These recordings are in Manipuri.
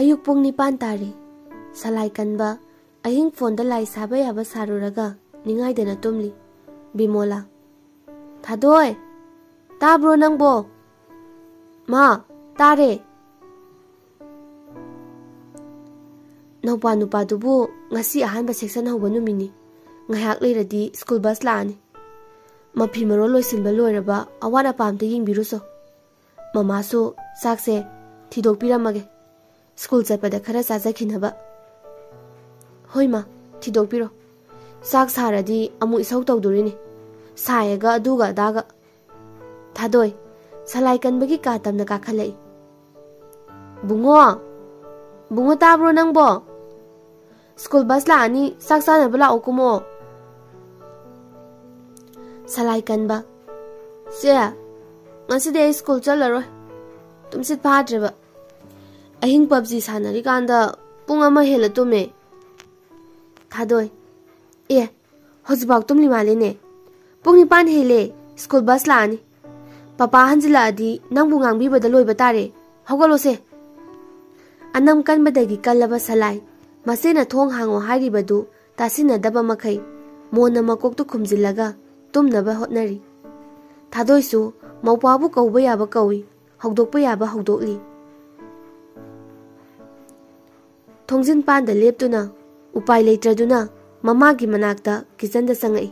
Ayuk pung nipan tari. Salai kanba ahing phone da lai saba yaba saruraga ningai dena tumli. Bimola. Thadoi. Tabro nangbo. Ma, tare. Naupa nupa dubu ngasi ahanba section hauba numini. Ngayak leiradi school bus laani. Mafi maro loisinba loiraba awana pamte yingbiruso. Mamasu sakse thidok piramage. School chappada khara chajakhinaba. Hoi ma, thidok piro. Sak saradi amu isau tawdurini. Sayaga aduga daga. Thadoi, salai kanbagi katamna kakhalai. Bungo tabro nangbo. School bus laani sak sanaba lao kumo. Salai kanba. Sia, ngaside school chalaroi. Tumsit phadreba. Ahing PUBG sanari kanda pung ama hela tume. Thadoi. Hojibak tumli malene. Pung nipan hele school bus laani. Papa hanjila adi nang bungang bi badaloi batare. Hogalo se. Anam kan badagi kalaba salai. Masena thong hango hari badu tasina daba makai. Mona makok tu khumjilaga tumnaba hotnari. Thadoi su maupabu kauba yaba kawi. Hogdokpa yaba hogdokli. Thongjin panda leptuna upai leitraduna mamagi manakta kitchen da sangai.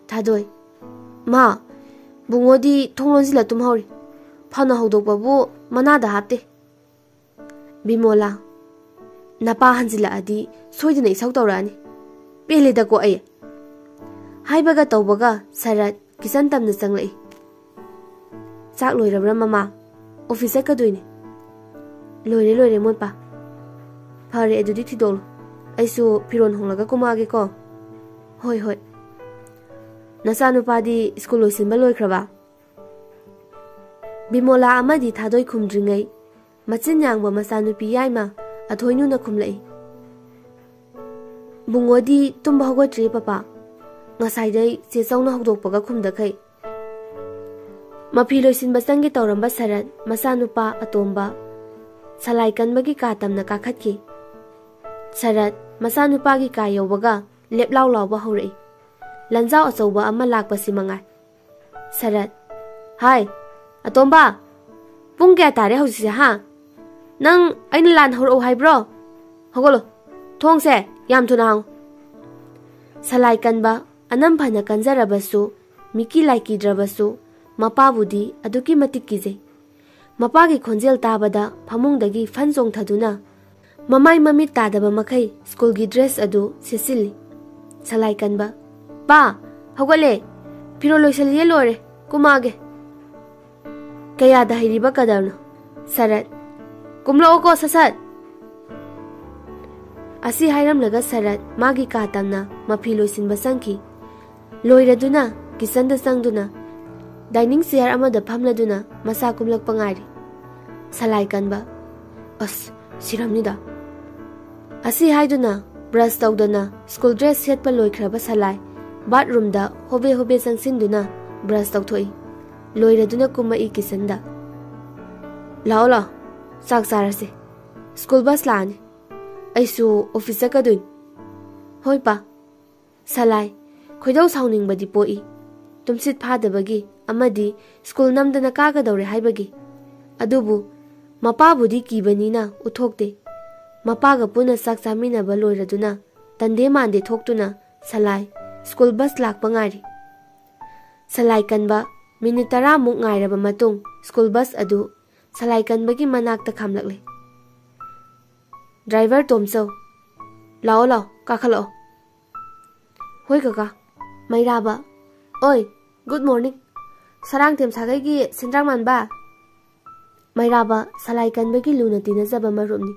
Thadoi. Ma, bungodi thonglonjila tumhori. Phana hogdokpabu manada hapte. Bimola. Napa hanjila adi soidina isau tawrani. Pele da ko ay. Haibaga tawbaga sarat kitchen tamna sanglai. Sak loirabra mama. Office ka doini. Loire mon pa. Phare adudi thidol. Aisu piron honglaga kumage ko. Hoi. Nasanu padi school loisinba loikraba. Bimola amadi thadoi khumdringai. Machin yangba masanu pi yaima athoinu na khumlai. Bungodi tumba hogotri papa. Ngasai dai se sauna hogdokpaga khumdakai. Mafi loisinba sangi tawramba sarat masanu pa atomba. Salai kanbagi katamna kakhatki. Sarat masanu pagi ka yawbaga leplau lawba haurai. Lanjao achauba ama lakpa simangai. Sarat. Hai. Atomba. Pung kya tare hausise ha? Nang aina lan horo haibro. Hogolo. Thongse yam thuna hang. Salai kanba anam phana kanjarabasu miki laiki drabasu mapabudi aduki matik kije. Mapagi khonjel tabada phamungdagi fanjong thaduna mamai mamit tadaba makai school gi dress adu sesili. Salai kanba. Pa, hogole. Piro loisaliye lore. Kumage. Kaya dahiriba kadarno. Sarat. Kumlo ko sasat. Asi hairam laga sarat magi katamna mafi loisinba sangki. Loiraduna kisanda sangduna. Dining chair amada phamladuna masa kumlak pangari. Salai kanba. As siramnida. Asi haiduna brush tawdana school dress setpa loikraba salai. Bathroom da hobe sangsinduna brush tawthoi. Loiraduna kumai kisanda. Lao. Sak sarase. School bus laani. Aisu office ka duin. Hoi pa. Salai. Khoidau sauningbadi poi. Tumsit phadabagi amadi school namdana kagadawre haibagi. Adubu mapabudi kibanina uthokte. Mapaga puna sak saminaba loiraduna tande mande thoktuna salai school bus lakpa ngari. Salai kanba minute 10 muk ngairaba matung school bus adu salai kanbagi manakta khamlakle. Driver tomso. Lao kakhalo. Hoi kaka. Mairaba. Oi, good morning. Sarang tem sagai gi sendrang manba. Mairaba salai kanbagi luna tinajaba marumni.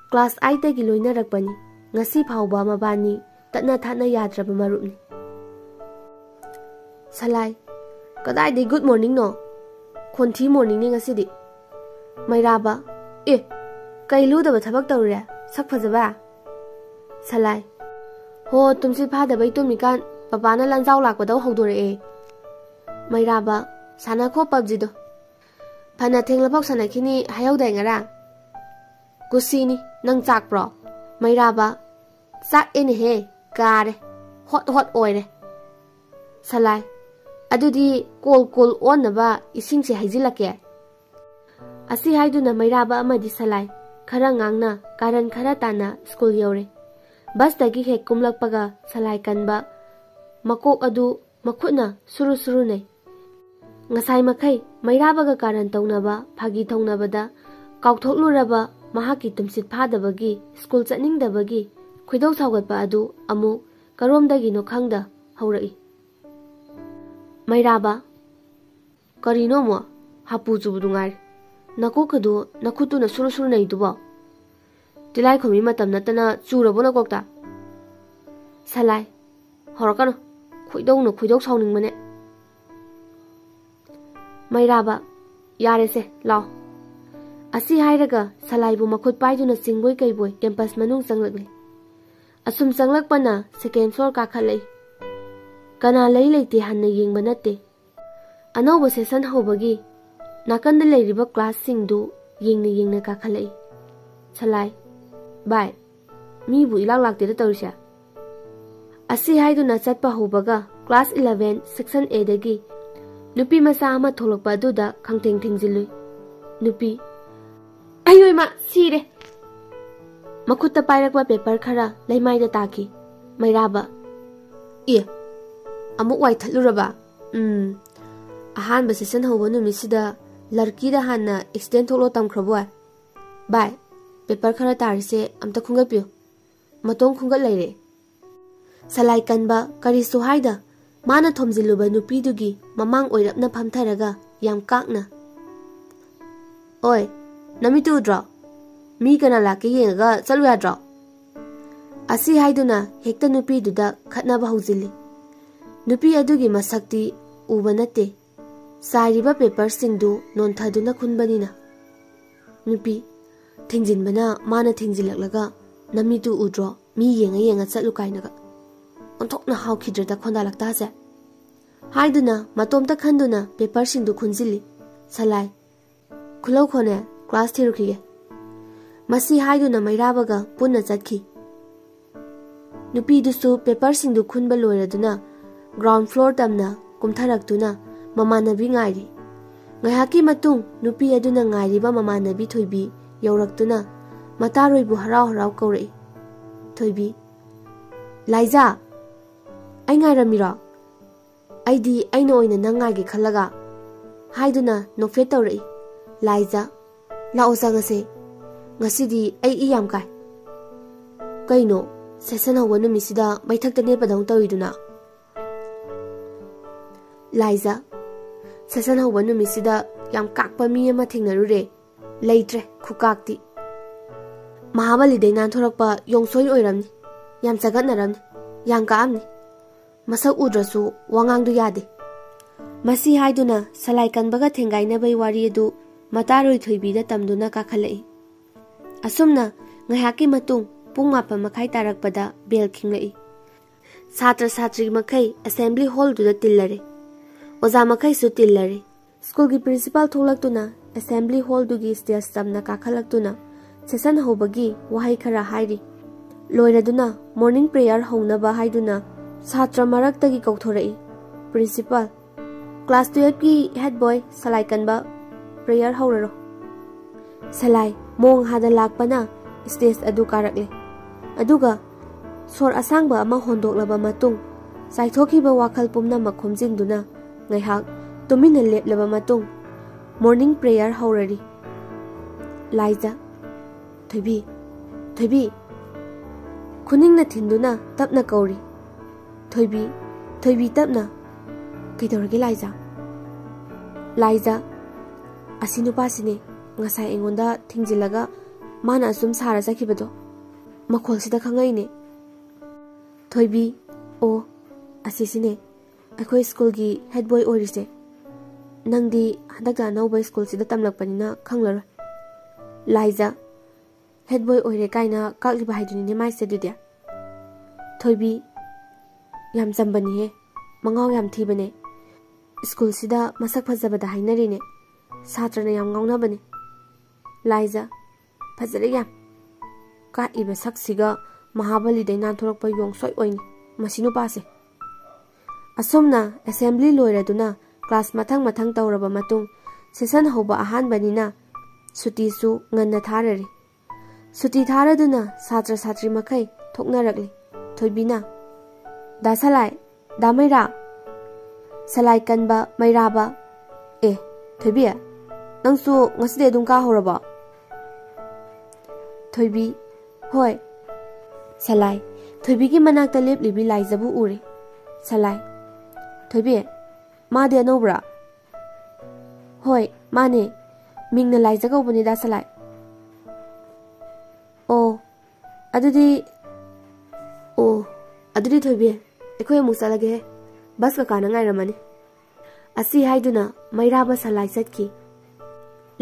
Class 8 gi loina rakpani. Ngasi phauba mabani tatna thana yadraba marumni. Salai. Kadai de good morning no. Khonthi morning ni ngasi di. Mairaba. Kailu da bathabak tawre. Sak phajaba. Salai. Ho tumsi phada bai tumikan papa na lanjau lakpadaw hogdore. Mairaba sana kho PUBG do. Phana thenglapok sana khini hayau dai ngara. Kusini nang chak pro. Mairaba chak ene he kare. Hot hot oire. Salai. Adudi kol on na ba ising se haijilake. Asi haiduna Mairaba amadi Salai. Khara ngangna karan khara tana school yore. Bus dagi he kumlakpaga Salai kanba. Makok adu makhutna suru nei. Ngasai makai Mairabaga karan taunaba phagi taunabada kauthokluraba mahaki tumsit phadabagi school chatningdabagi khoidau sawgatpa adu amu karomdagi no khangda haurai. Mairaba karino mo hapu jubudungar nakokadu nakutuna suru nei duba tilai khomi matam natana churabona kokta. Salai horakano khoidau sawning mane. Mairaba yare se lao. Asi hairaga Salai bu makhut paiduna singboy kaiboi campus manung changlakli. Asum changlakpana second floor kakhalai. Kana leite hanna yengba natte. Anauba session hobagi nakanda leiriba class singdu yengna kakhalai. Salai bye mi bu ilak lakte da tawrisha. Asi haiduna chatpa hobaga class 11 section A dagi Nupi masa ama tholokpa aduda khangtheng thingzilui. Nupi ayoi ma sire. Makutta pairakwa paper khara leimaida taki. Mairaba e amuk wai thaluraba. Ahan ba session hobo numisida larki da hanna extend tholo tamkhrabwa. Bye paper khara tarise amta khungapyo. Matong khungat leire. Salai kanba kari suhaida Mana thomjiluba nupidugi mamang oirapna phamtharaga yam kakna. Oi, namitu dra. Mi kana lake yenga chalwa dra. Asi haiduna hekta nupiduda khatnaba hawjili. Nupi adugi masakti uba nate. Sairiba paper singdu nonthaduna khunbanina. Nupi thingjinbana mana thingjilaklaga namitu udra mi yenga chalu kainaga. Onthokna hawkhidrda khondalakta se. Haiduna matomta khanduna paper singdu khunjili. Salai khulau khone class thirukhiye. Masi haiduna Mairabaga punna chatki. Nupi dusu paper singdu khunba loiraduna ground floor tamna kumtharaktuna mamanabi ngairi. Ngaihaki matung nupi aduna ngairiba mamanabi Thoibi yauraktuna mataroibu harau kaurei. Thoibi Laiza ai ngairamira aidi aina oina nangai khalaga haiduna nokfe tawrei. Laiza lao sangase ngasidi ai iyam kai kaino session hawa numisida maithakta ne padang tawiduna. Laiza session hawa numisida yam kakpa mi ama thingnarure leitre khukakti Mahabali deinan thorakpa yongsoi oiramni yam chagatnaramni yam kaamni masak udrasu wangangdu yade. Masi haiduna Salai kanbaga thengainabai wari adu mataroi Thoibida tamduna kakhalai. Asumna ngaihaki matung pung 8 makhai tarakpada bel khinglai. Satra satri makhai assembly hall duda tillare. Oza makhai su tillare. School gi principal tholaktuna assembly hall dugi stage tamna kakhalaktuna session hobagi wahai khara hairi. Loiraduna morning prayer hongnaba haiduna Satra maraktagi kauthorai. Principal class 12 ki head boy Salai kanba prayer hauraro. Salai mong hada lakpana stage adu karakle. Aduga sor asangba ama hondoklaba matung saithokiba wakhal pumna makhomjingduna ngaihak tumina leplaba matung morning prayer haurari. Laiza Thoibi Kuningna thinduna tapna kauri. Thoibi tapna kaidorgi Laiza asinupasine ngasai engonda thingjilaga mana asum sara sakibado makholsida khangaine. Thoibi o asisine akhoi school gi head boy orise nangdi hadakda nauba school sida tamlakpanina khanglar. Laiza head boy oire kaina kakliba haiduni ne mai sedudia. Thoibi yam jambani he mangaw yam thibane school sida masak phajabada hainarine satrana yam ngawnabane. Laiza phajare yam ꯀꯥꯛꯏꯕ ꯁꯛꯁꯤꯒ ꯃꯍꯥꯕꯂꯤꯗꯩ ꯅꯥꯟꯊꯣꯔꯛꯄ ꯌꯣꯡꯁꯣꯏ ꯑꯣꯏꯅꯤ ꯃꯁꯤ ꯅꯨꯄꯥꯁꯦ꯫ ꯑꯁꯨꯝꯅ ꯑꯦꯁꯦꯝꯕ꯭ꯂꯤ ꯂꯣꯏꯔꯗꯨꯅ ꯀ꯭ꯂꯥꯁ ꯃꯊꯪ ꯇꯧꯔꯕ ꯃꯇꯨꯡ ꯁꯦꯁꯟ ꯍꯧꯕ ꯑꯍꯥꯟꯕꯅꯤꯅ ꯁꯨꯇꯤꯁꯨ ꯉꯟꯅ ꯊꯥꯔꯔꯤ꯫ ꯁꯨꯇꯤ ꯊꯥꯔꯗꯨꯅ ꯁꯥꯇ꯭ꯔ ꯁꯥꯇ꯭ꯔꯤ ꯃꯈꯩ ꯊꯣꯛꯅꯔꯛꯂꯤ꯫ ꯊꯣꯏꯕꯤꯅ ꯗꯥ ꯁꯂꯥꯏ, ꯗꯥ ꯃꯩꯔꯥ, ꯁꯂꯥꯏ ꯀꯟꯕ ꯃꯩꯔꯥꯕ, ꯑꯦ ꯊꯣꯏꯕꯤ ꯅꯪꯁꯨ ꯉꯁꯤꯗꯤ ꯑꯗꯨꯝ ꯀꯥꯍꯧꯔꯕꯣ? ꯊꯣꯏꯕꯤ ꯍꯣꯏ꯫ ꯁꯂꯥꯏ ꯊꯣꯏꯕꯤꯒꯤ ꯃꯅꯥꯛꯇ ꯂꯦꯞꯂꯤꯕꯤ ꯂꯥꯏꯖꯕꯨ ꯎꯔꯦ꯫ ꯁꯂꯥꯏ ꯊꯣꯏꯕꯤ ꯃꯥꯗꯤ ꯑꯅꯧꯕ꯭ꯔꯥ? ꯍꯣꯏ ꯃꯥꯅꯦ, ꯃꯤꯡꯅ ꯂꯥꯏꯖ ꯀꯧꯕꯅꯤ ꯗꯥ ꯁꯂꯥꯏ꯫ ꯑꯣ ꯑꯗꯨꯗꯤ ꯊꯣꯏꯕꯤ ꯑꯩꯈꯣꯏ ꯑꯃꯨꯛ ꯆꯠꯂꯒꯦ, ꯕꯁ ꯀꯀꯥꯅ ꯉꯥꯏꯔꯝꯃꯅꯤ꯫ ꯑꯁꯤ ꯍꯥꯏꯗꯨꯅ ꯃꯩꯔꯥꯕ ꯁꯂꯥꯏ ꯆꯠꯈꯤ꯫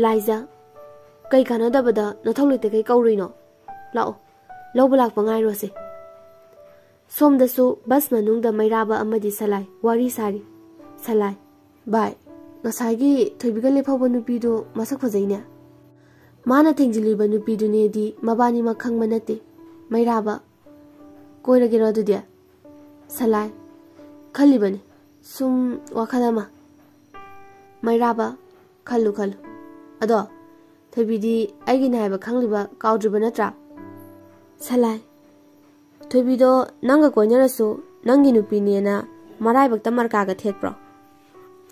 ꯂꯥꯏꯖ ꯀꯩ ꯀꯥꯟꯅꯗꯕꯗ ꯅꯊꯧ ꯂꯩꯇ ꯀꯩ ꯀꯧꯔꯨꯏꯅꯣ? ꯂꯥꯛꯑꯣ ꯂꯧꯕ ꯂꯥꯛꯄ ꯉꯥꯏꯔꯣꯁꯦ꯫ ꯁꯣꯝꯗꯁꯨ ꯕꯁ ꯃꯅꯨꯡꯗ ꯃꯩꯔꯥꯕ ꯑꯃꯗꯤ ꯁꯂꯥꯏ ꯋꯥꯔꯤ ꯁꯥꯔꯤ꯫ ꯁꯂꯥꯏ ꯚꯥꯏ ꯉꯁꯥꯏꯒꯤ ꯊꯣꯏꯕꯤꯒ ꯂꯦꯞꯍꯧꯕ ꯅꯨꯄꯤꯗꯨ ꯃꯁꯛ ꯐꯖꯩꯅꯦ꯫ ꯃꯥꯅ ꯊꯦꯡꯖꯤꯜꯂꯤꯕ ꯅꯨꯄꯤꯗꯨꯅꯦꯗꯤ ꯃꯕꯥꯅꯤꯃꯛ ꯈꯪꯕ ꯅꯠꯇꯦ꯫ ꯃꯩꯔꯥꯕ ꯀꯣꯏꯔꯒꯦꯔꯣ ꯑꯗꯨꯗꯤ? ꯁꯂꯥꯏ ꯈꯜꯂꯤꯕꯅꯤ ꯁꯨꯝ ꯋꯥꯈꯜ ꯑꯃ꯫ ꯃꯩꯔꯥꯕ ꯈꯜꯂꯨ ꯑꯗꯣ ꯊꯣꯏꯕꯤꯗꯤ ꯑꯩꯒꯤꯅꯦ ꯍꯥꯏꯕ ꯈꯪꯂꯤꯕ ꯀꯥꯎꯗ꯭ꯔꯤꯕ ꯅꯠꯇ꯭ꯔꯥ? ꯁꯂꯥꯏ ꯊꯣꯏꯕꯤꯗꯣ ꯅꯪꯒ ꯀꯣꯏꯅꯔꯁꯨ ꯅꯪꯒꯤ ꯅꯨꯄꯤꯅꯦꯅ ꯃꯔꯥꯏꯕꯛꯇ ꯃꯔꯀꯥꯒ ꯊꯦꯠꯄ꯭ꯔꯣ?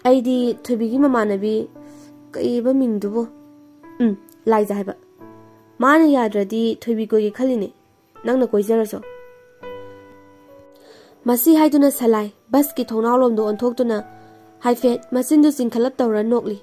ꯑꯩꯗꯤ ꯊꯣꯏꯕꯤꯒꯤ ꯃꯃꯥꯟꯅꯕꯤ ꯀꯩꯕ ꯃꯤꯡꯗꯨꯕꯨ ꯂꯥꯏꯖ ꯍꯥꯏꯕ, ꯃꯥꯅ ꯌꯥꯗ꯭ꯔꯗꯤ ꯊꯣꯏꯕꯤ ꯀꯣꯏꯒꯦ ꯈꯜꯂꯤꯅꯦ, ꯅꯪꯅ ꯀꯣꯏꯖꯔꯁꯨ꯫ ꯃꯁꯤ ꯍꯥꯏꯗꯨꯅ ꯁꯂꯥꯏ ꯕꯁꯀꯤ ꯊꯣꯡꯅꯥꯎꯂꯣꯝꯗ ꯑꯣꯟꯊꯣꯛꯇꯨꯅ ꯍꯥꯏꯐꯦꯠ ꯃꯆꯤꯟꯗꯨ ꯆꯤꯡꯈꯠꯂꯞ ꯇꯧꯔ ꯅꯣꯛꯂꯤ꯫